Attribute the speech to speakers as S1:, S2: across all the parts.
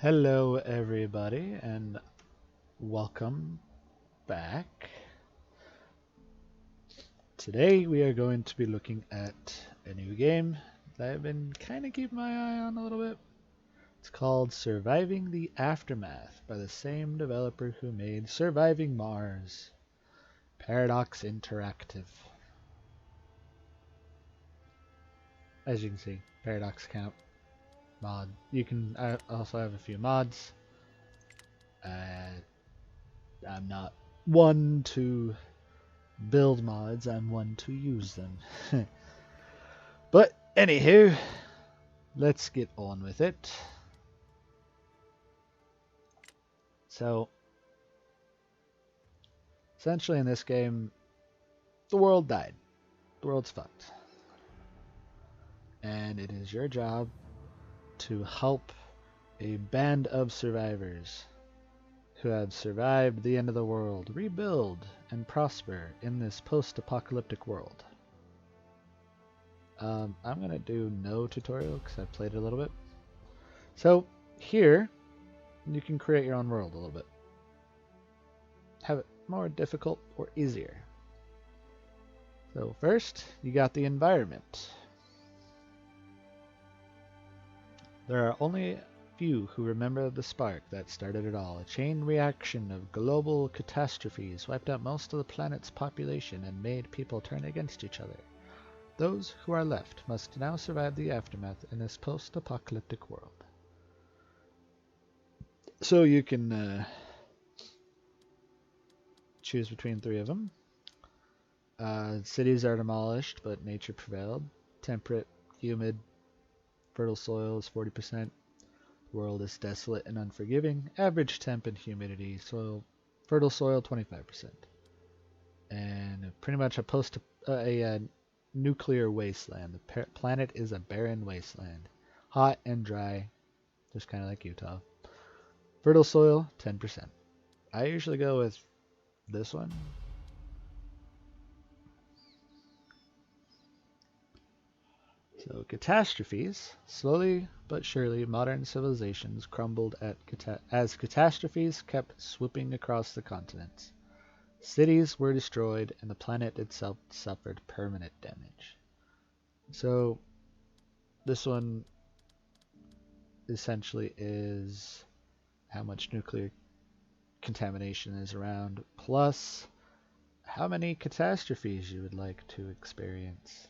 S1: Hello, everybody, and welcome back. Today, we are going to be looking at a new game that I've been kind of keeping my eye on a little bit. It's called Surviving the Aftermath by the same developer who made Surviving Mars, Paradox Interactive. As you can see, Paradox Camp mod. You can also have a few mods. I'm not one to build mods, I'm one to use them. But anywho, let's get on with it. So, essentially in this game, the world died. The world's fucked. And it is your job to help a band of survivors who have survived the end of the world rebuild and prosper in this post-apocalyptic world. I'm going to do no tutorial because I've played it a little bit. So, here, you can create your own world a little bit. Have it more difficult or easier. So first, you got the environment. There are only a few who remember the spark that started it all. A chain reaction of global catastrophes wiped out most of the planet's population and made people turn against each other. Those who are left must now survive the aftermath in this post-apocalyptic world. So you can choose between three of them. Cities are demolished, but nature prevailed. Temperate, humid, fertile soil is 40%. The world is desolate and unforgiving. Average temp and humidity, fertile soil 25%. And pretty much a nuclear wasteland. The planet is a barren wasteland. Hot and dry, just kind of like Utah. Fertile soil 10%. I usually go with this one. So catastrophes. Slowly but surely, modern civilizations crumbled as catastrophes kept swooping across the continents. Cities were destroyed, and the planet itself suffered permanent damage. So this one essentially is how much nuclear contamination is around, plus how many catastrophes you would like to experience.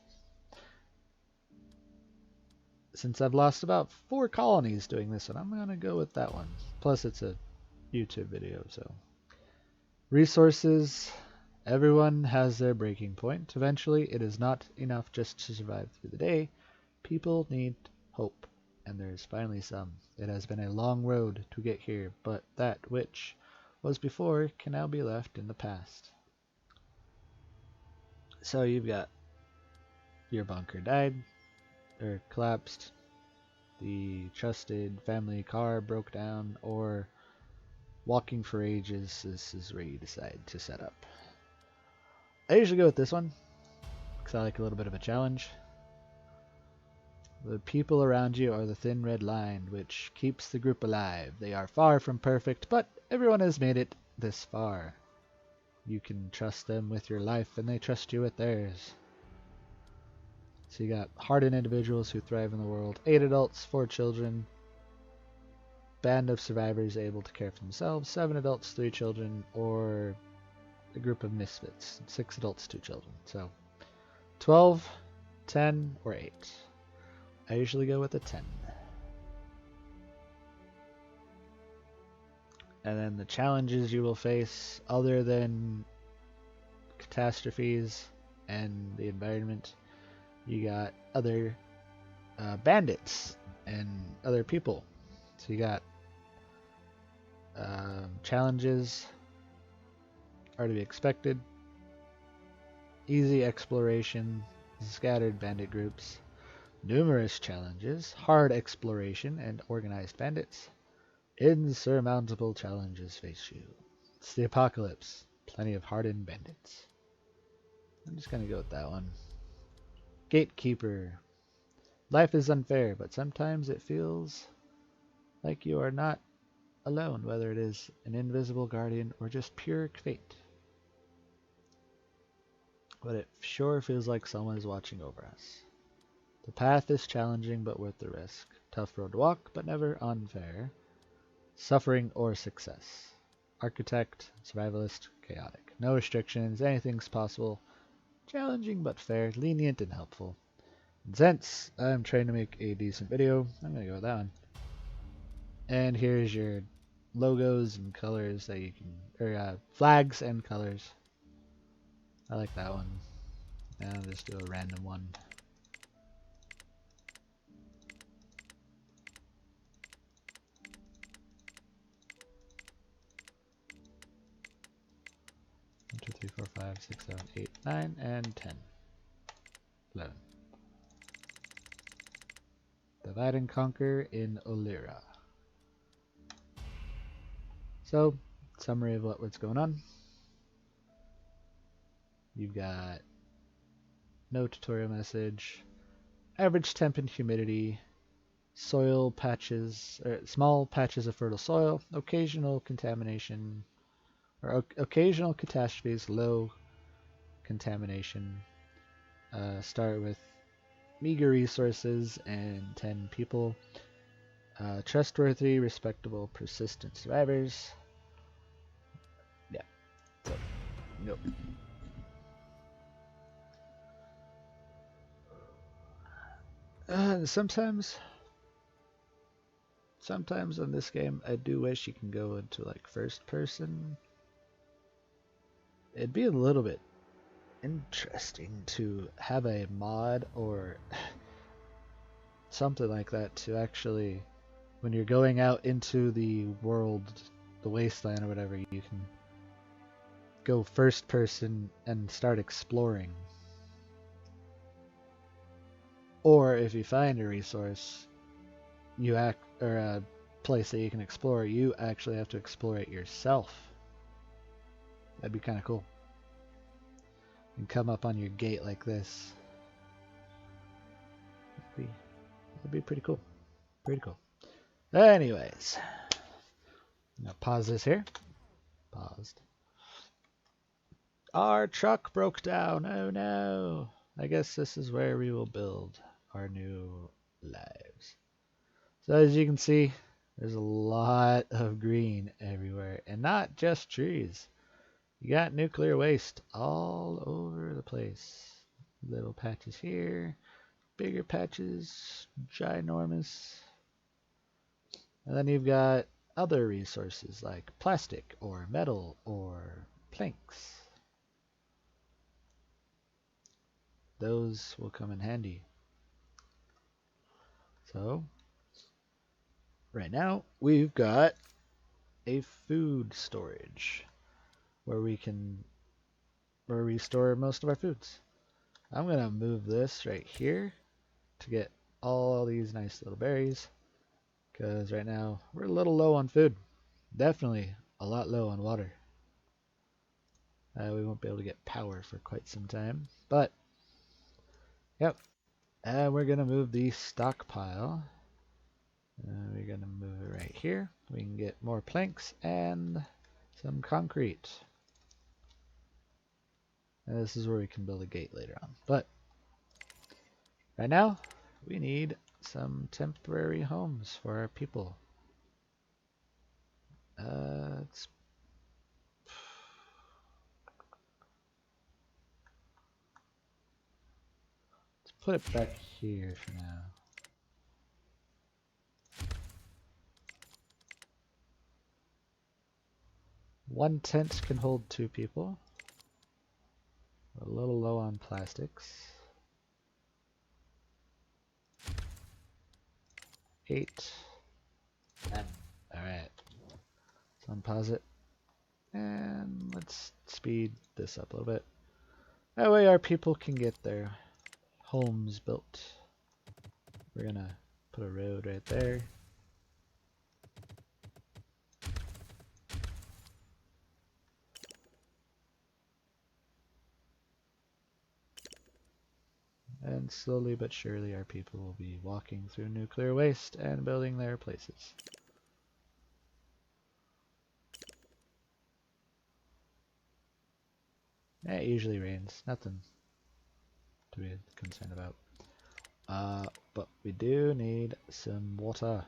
S1: Since I've lost about 4 colonies doing this one, I'm going to go with that one. Plus, it's a YouTube video, so. Resources. Everyone has their breaking point. Eventually, it is not enough just to survive through the day. People need hope, and there's finally some. It has been a long road to get here, but that which was before can now be left in the past. So you've got your bunker died, or collapsed, the trusted family car broke down, or walking for ages. This is where you decide to set up. I usually go with this one because I like a little bit of a challenge. The people around you are the thin red line which keeps the group alive. They are far from perfect, but everyone has made it this far. You can trust them with your life and they trust you with theirs. So you got hardened individuals who thrive in the world, 8 adults, 4 children, band of survivors able to care for themselves, 7 adults, 3 children, or a group of misfits, 6 adults, 2 children. So 12, 10, or 8. I usually go with a 10. And then the challenges you will face other than catastrophes and the environment, you got other bandits and other people. So you got challenges are to be expected. Easy exploration, scattered bandit groups, numerous challenges, hard exploration, and organized bandits. Insurmountable challenges face you. It's the apocalypse. Plenty of hardened bandits. I'm just gonna go with that one. Gatekeeper. Life is unfair, but sometimes it feels like you are not alone, whether it is an invisible guardian or just pure fate. But it sure feels like someone is watching over us. The path is challenging but worth the risk. Tough road to walk, but never unfair. Suffering or success. Architect, survivalist, chaotic. No restrictions, anything's possible. Challenging but fair, lenient and helpful. And since I'm trying to make a decent video, I'm going to go with that one. And here's your logos and colors that you can, or flags and colors. I like that one. And I'll just do a random one. One, 2, 3, 4, 5, 6, 7, 8, 9, and 10. 11. Divide and conquer in Olira. So, summary of what's going on. You've got no tutorial message, average temp and humidity, soil patches, or small patches of fertile soil, occasional contamination, or occasional catastrophes, low contamination. Start with meager resources and 10 people. Trustworthy, respectable, persistent survivors. Yeah. So, nope. Sometimes in this game, I do wish you can go into like first person. It'd be a little bit interesting to have a mod or something like that to actually, when you're going out into the world, the wasteland or whatever, you can go first person and start exploring. Or if you find a resource, or a place that you can explore, you actually have to explore it yourself. That'd be kind of cool. And come up on your gate like this. That'd be pretty cool. Pretty cool. Anyways, I'm gonna pause this here. Paused. Our truck broke down. Oh no. I guess this is where we will build our new lives. So as you can see, there's a lot of green everywhere, and not just trees. You got nuclear waste all over the place. Little patches here, bigger patches, ginormous. And then you've got other resources like plastic or metal or planks. Those will come in handy. So, right now we've got a food storage where we store most of our foods. I'm gonna move this right here to get all these nice little berries, because right now we're a little low on food. Definitely a lot low on water. We won't be able to get power for quite some time, but yep. We're gonna move the stockpile. We're gonna move it right here. We can get more planks and some concrete. And this is where we can build a gate later on. But right now, we need some temporary homes for our people. Let's put it back here for now. One tent can hold 2 people. We're a little low on plastics. 8. 10. Alright. So unpause it. And let's speed this up a little bit. That way our people can get their homes built. We're gonna put a road right there. And slowly but surely our people will be walking through nuclear waste and building their places. It usually rains. Nothing to be concerned about. But we do need some water.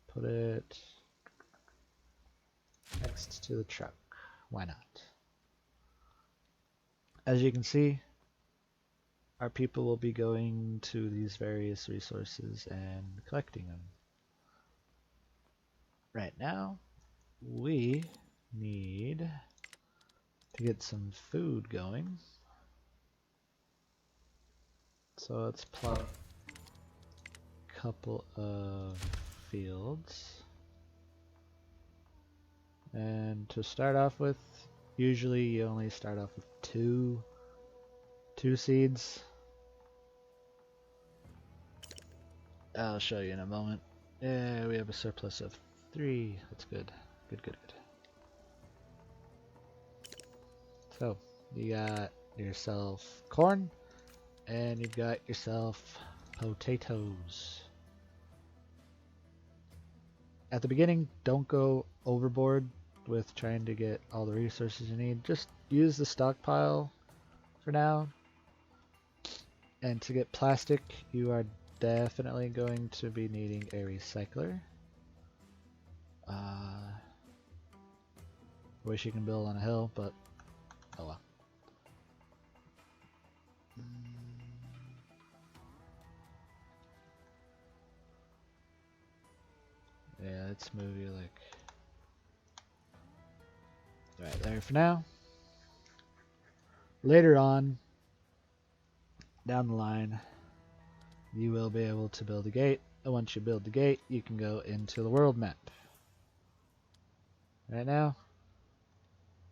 S1: Put it next to the truck. Why not? As you can see, our people will be going to these various resources and collecting them. Right now, we need to get some food going. So let's plot a couple of fields. And to start off with, usually you only start off with two seeds. I'll show you in a moment. Yeah, we have a surplus of 3. That's good. Good. So, you got yourself corn, and you've got yourself potatoes. At the beginning, don't go overboard with trying to get all the resources you need. Just use the stockpile for now. And to get plastic, you are definitely going to be needing a recycler. Wish you can build on a hill, but oh well. Yeah, let's move you like right there for now. Later on, down the line, you will be able to build a gate. And once you build the gate, you can go into the world map. Right now,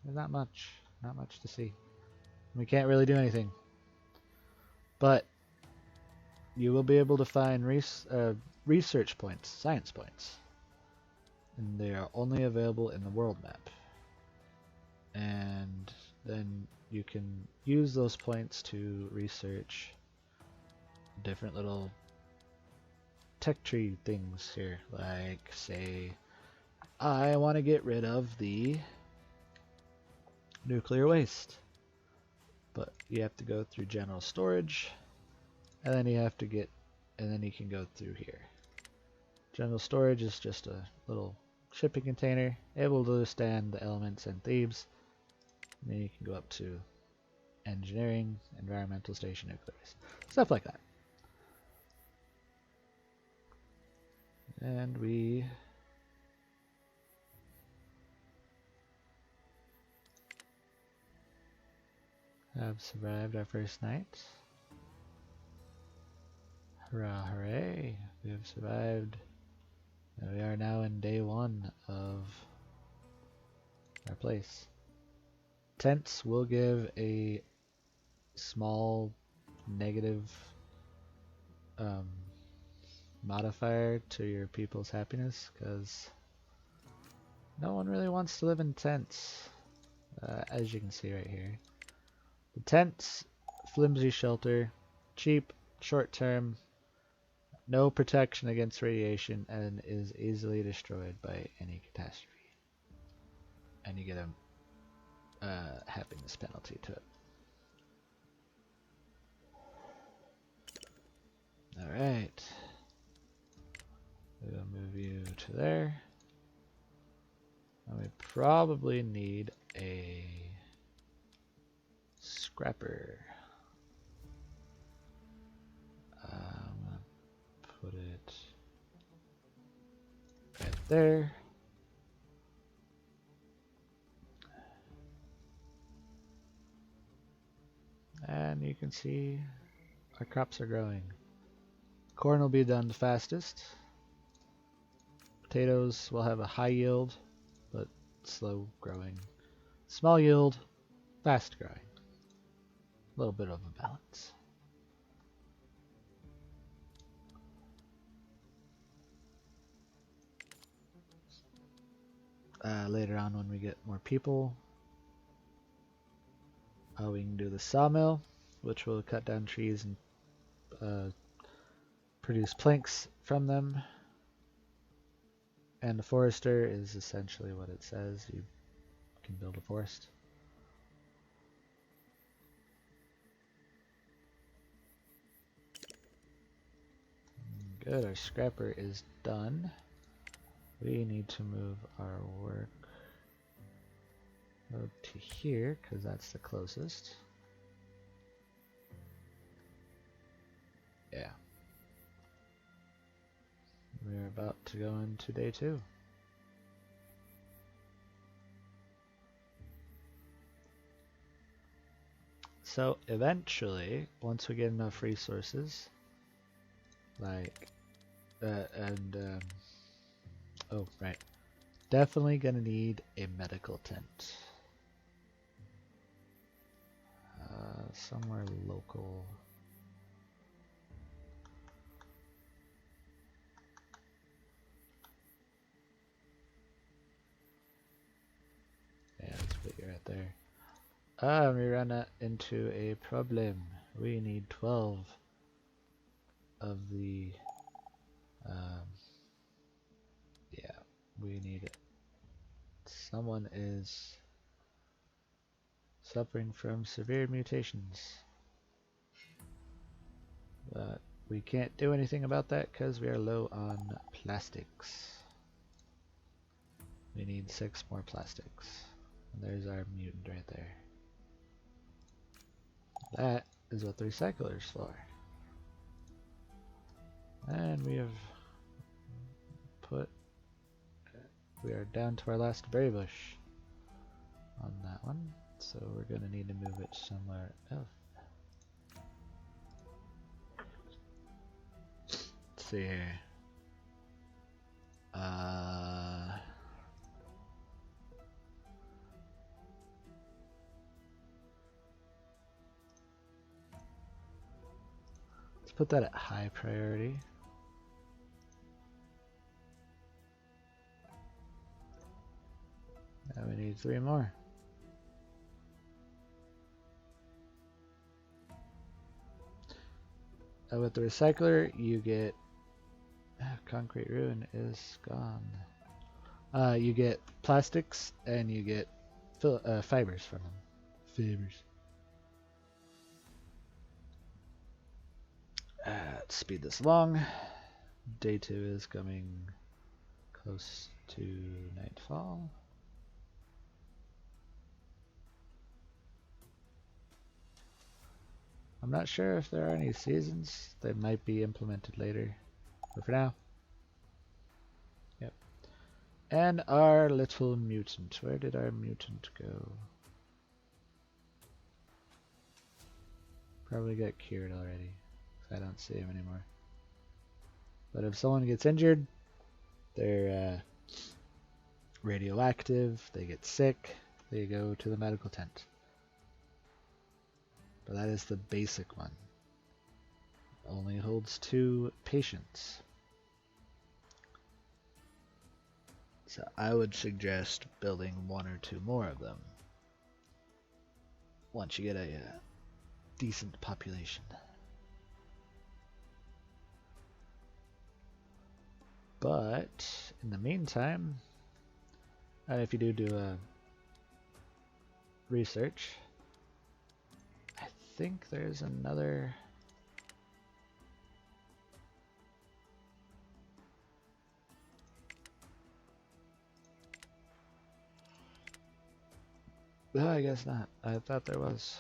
S1: there's not much to see. We can't really do anything. But you will be able to find research points, science points. And they are only available in the world map. And then you can use those points to research different little tech tree things here. Like, say, I want to get rid of the nuclear waste. But you have to go through general storage, and then you can go through here. General storage is just a little shipping container, able to withstand the elements and thieves. And then you can go up to engineering, environmental station, nuclear waste, stuff like that. And we have survived our first night. Hurrah, hooray! We have survived. And we are now in day 1 of our place. Tents will give a small negative modifier to your people's happiness, because no one really wants to live in tents, as you can see right here. The tents, flimsy shelter, cheap, short term, no protection against radiation, and is easily destroyed by any catastrophe. And you get a happiness penalty to it. Alright. We'll move you to there. And we probably need a scrapper. I'm gonna put it right there. And you can see our crops are growing. Corn will be done the fastest. Potatoes will have a high yield, but slow growing. Small yield, fast growing. A little bit of a balance. Later on, when we get more people, we can do the sawmill, which will cut down trees and produce planks from them. And the forester is essentially what it says. You can build a forest. Good, our scrapper is done. We need to move our work mode to here because that's the closest. Yeah. We're about to go into day 2. So eventually, once we get enough resources, like, oh, right. Definitely gonna need a medical tent. Somewhere local. Yeah, let's put you right there. We ran into a problem. We need 12 of the, yeah, we need it. Someone is suffering from severe mutations. But we can't do anything about that because we are low on plastics. We need 6 more plastics. And there's our mutant right there. That is what the recycler's for. And we have we are down to our last berry bush on that one. So we're going to need to move it somewhere else. Let's see here. Let's put that at high priority. Now we need 3 more. With the recycler, you get concrete ruin is gone. You get plastics and you get fibers from them. Fibers. Let's speed this along. Day 2 is coming close to nightfall. I'm not sure if there are any seasons. They might be implemented later. But for now. Yep. And our little mutant. Where did our mutant go? Probably got cured already. I don't see him anymore. But if someone gets injured, they're radioactive, they get sick, they go to the medical tent. But that is the basic one. Only holds 2 patients. So I would suggest building 1 or 2 more of them once you get a decent population. But in the meantime, if you do a research, I think there's another. No, I guess not. I thought there was.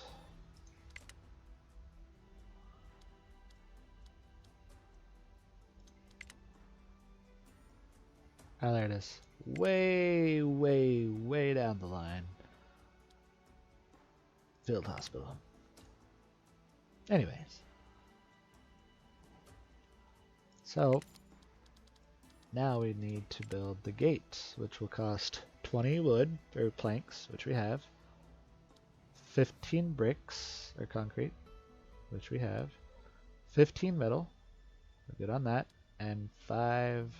S1: Oh, there it is. Way, way, way down the line. Field hospital. Anyways. So, now we need to build the gate, which will cost 20 wood, or planks, which we have. 15 bricks, or concrete, which we have. 15 metal. We're good on that. And 5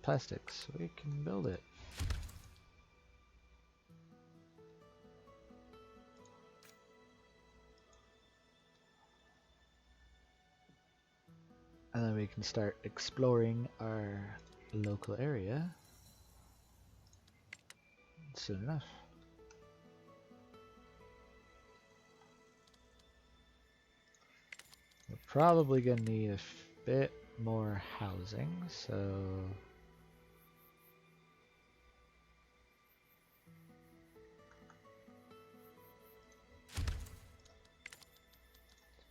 S1: plastics. We can build it. And then we can start exploring our local area. soon enough. We're probably gonna need a bit more housing, so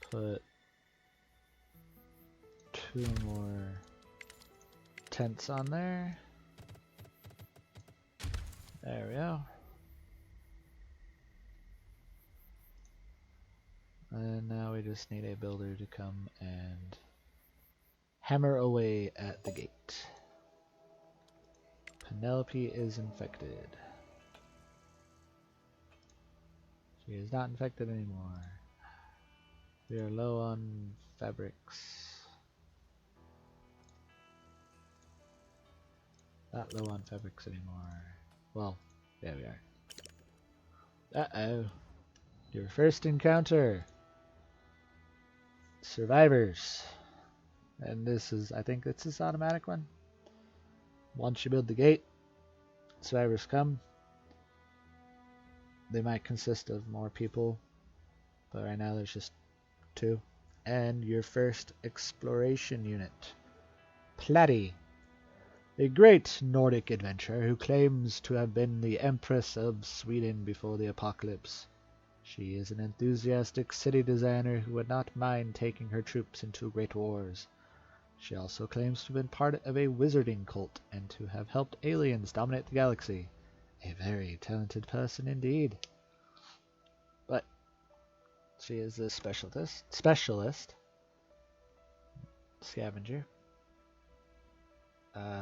S1: put 2 more tents on there. There we go. And now we just need a builder to come and hammer away at the gate. Penelope is infected. She is not infected anymore. We are low on fabrics. Not low on fabrics anymore. Well, yeah, we are. Uh-oh. Your first encounter. Survivors. And this is, I think it's this automatic one. Once you build the gate, survivors come. They might consist of more people, but right now there's just 2. And your first exploration unit. Platty. A great Nordic adventurer who claims to have been the Empress of Sweden before the apocalypse. She is an enthusiastic city designer who would not mind taking her troops into great wars. She also claims to have been part of a wizarding cult and to have helped aliens dominate the galaxy. A very talented person indeed. But she is a specialist scavenger.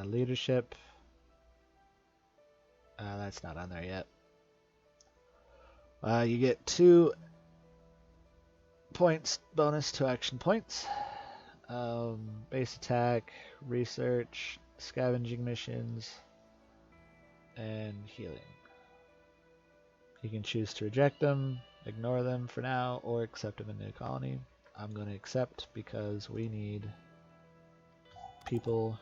S1: Leadership. That's not on there yet. You get 2 points bonus to action points. Base attack, research, scavenging missions, and healing. You can choose to reject them, ignore them for now, or accept them in the colony. I'm going to accept because we need people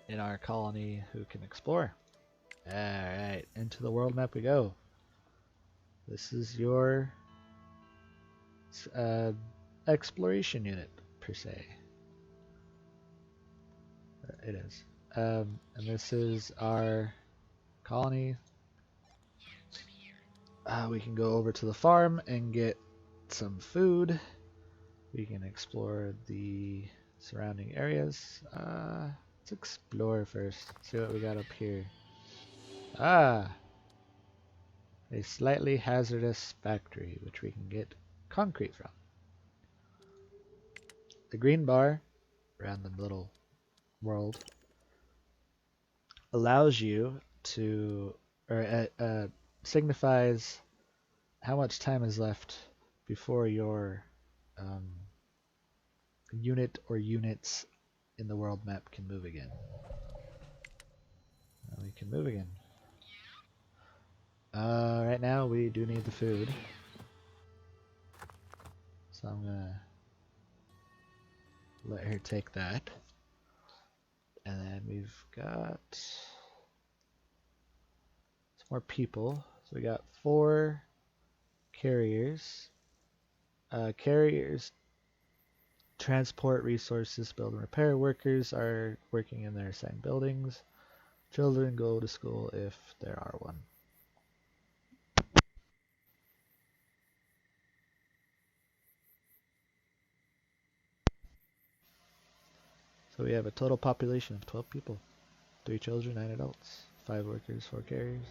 S1: in our colony who can explore. Alright, into the world map we go. This is your exploration unit, per se. It is. And this is our colony. We can go over to the farm and get some food. We can explore the surrounding areas. Let's explore first. See what we got up here. A slightly hazardous factory, which we can get concrete from. The green bar around the little world allows you to, or signifies how much time is left before your unit or units in the world map can move again. We can move again. Right now we do need the food, so I'm gonna let her take that. And then we've got some more people. So we got 4 carriers. Carriers transport resources, build and repair. Workers are working in their assigned buildings. Children go to school if there are one. So we have a total population of 12 people. 3 children, 9 adults. 5 workers, 4 carriers.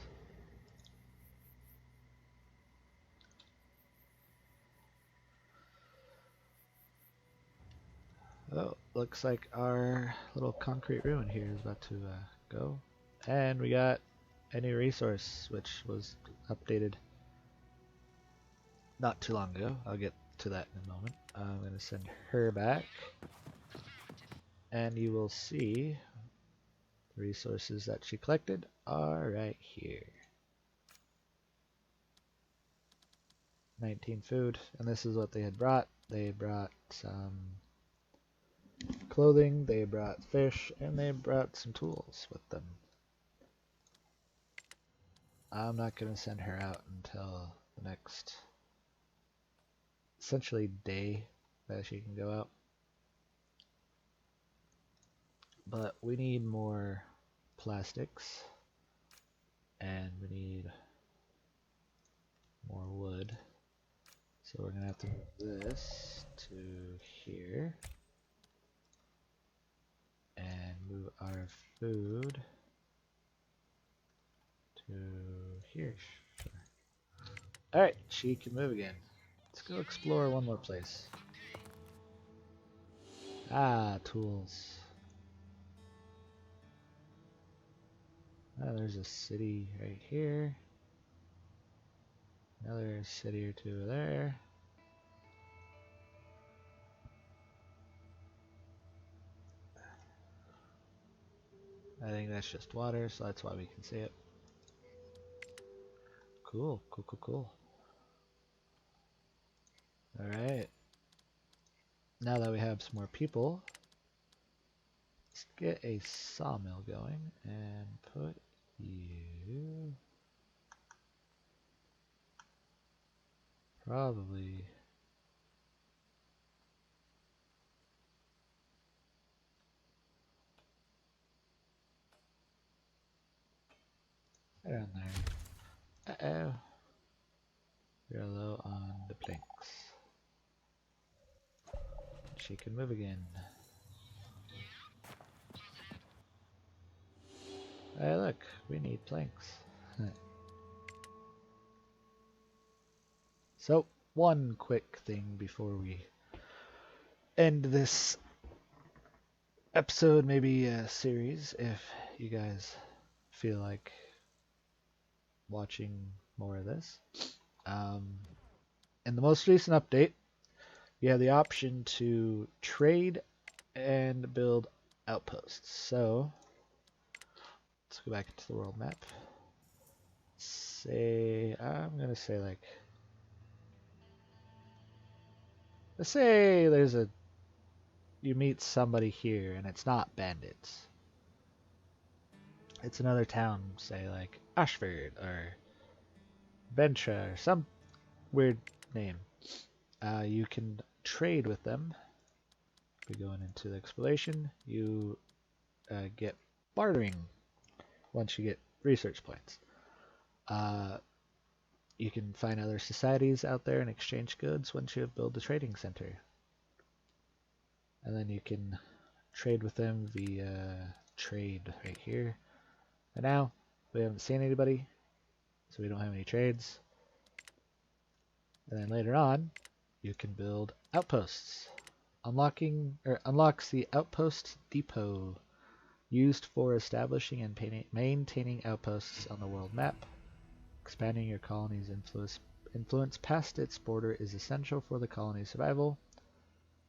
S1: Oh, looks like our little concrete ruin here is about to go. And we got a new resource, which was updated not too long ago. I'll get to that in a moment. I'm going to send her back. And you will see the resources that she collected are right here. 19 food, and this is what they had brought. They brought some clothing, they brought fish, and they brought some tools with them. I'm not going to send her out until the next, essentially, day that she can go out. But we need more plastics, and we need more wood. So we're going to have to move this to here, and move our food to here. Sure. Alright, she can move again. Let's go explore one more place. Ah, tools. Oh, there's a city right here. Another city or two there. I think that's just water, so that's why we can see it. Cool, cool, cool, cool. Alright. Now that we have some more people, let's get a sawmill going and put you probably around there. Uh-oh. We're low on the planks. She can move again. Hey, look, we need planks. So, one quick thing before we end this episode, maybe a series, if you guys feel like watching more of this. In the most recent update, you have the option to trade and build outposts. So, let's go back into the world map. I'm gonna say like, let's say you meet somebody here and it's not bandits. It's another town, say like Ashford or Ventra or some weird name. You can trade with them. If you're going into the exploration, you get bartering once you get research points. You can find other societies out there and exchange goods once you have built a trading center. And then you can trade with them via trade right here. And now, we haven't seen anybody, so we don't have any trades. And then later on, you can build outposts. Unlocks the outpost depot, used for establishing and maintaining outposts on the world map. Expanding your colony's influence past its border is essential for the colony's survival.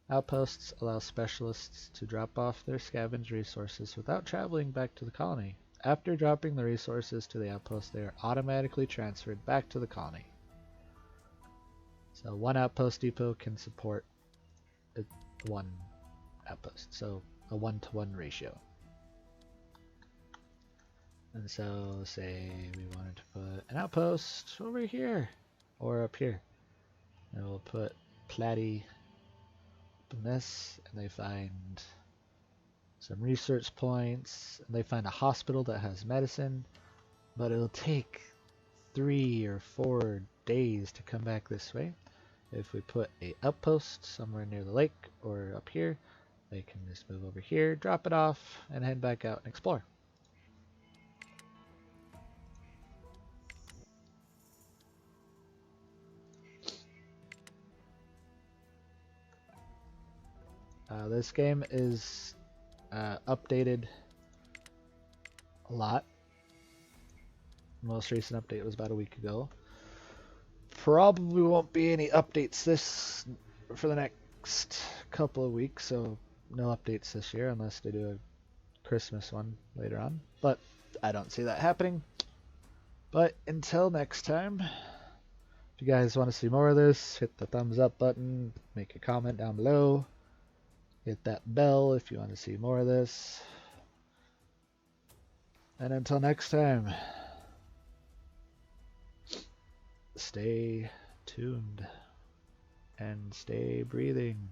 S1: Outposts allow specialists to drop off their scavenged resources without traveling back to the colony. After dropping the resources to the outpost, they are automatically transferred back to the colony. So one outpost depot can support one outpost, so a 1-to-1 ratio. And so say we wanted to put an outpost over here or up here, and we'll put Platy up in this, and they find some research points, and they find a hospital that has medicine, but it'll take 3 or 4 days to come back this way. If we put a outpost somewhere near the lake or up here, they can just move over here, drop it off, and head back out and explore. This game is updated a lot. The most recent update was about a week ago. Probably won't be any updates for the next couple of weeks, so no updates this year unless they do a Christmas one later on. But I don't see that happening. But until next time, if you guys want to see more of this, hit the thumbs up button, make a comment down below, hit that bell if you want to see more of this. And until next time. stay tuned and stay breathing.